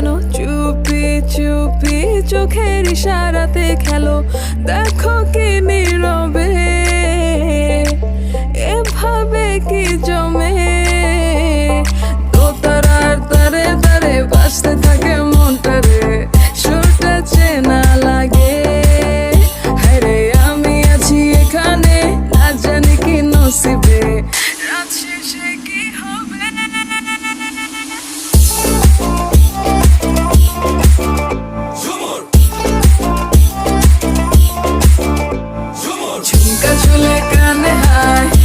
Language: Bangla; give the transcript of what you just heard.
কেন চুপি চুপি চোখের ইশারাতে খেলো দেখো কি নীরবে এভাবে কি জমে দোতারার তারে তারে বাজতে থাকে মনটারে সুরটা চেনা লাগে হায়রে আমি আছি এখানে না জানি কি নসিবে রাত শেষে কি হবে ঝুমকা চুলে কানে হায়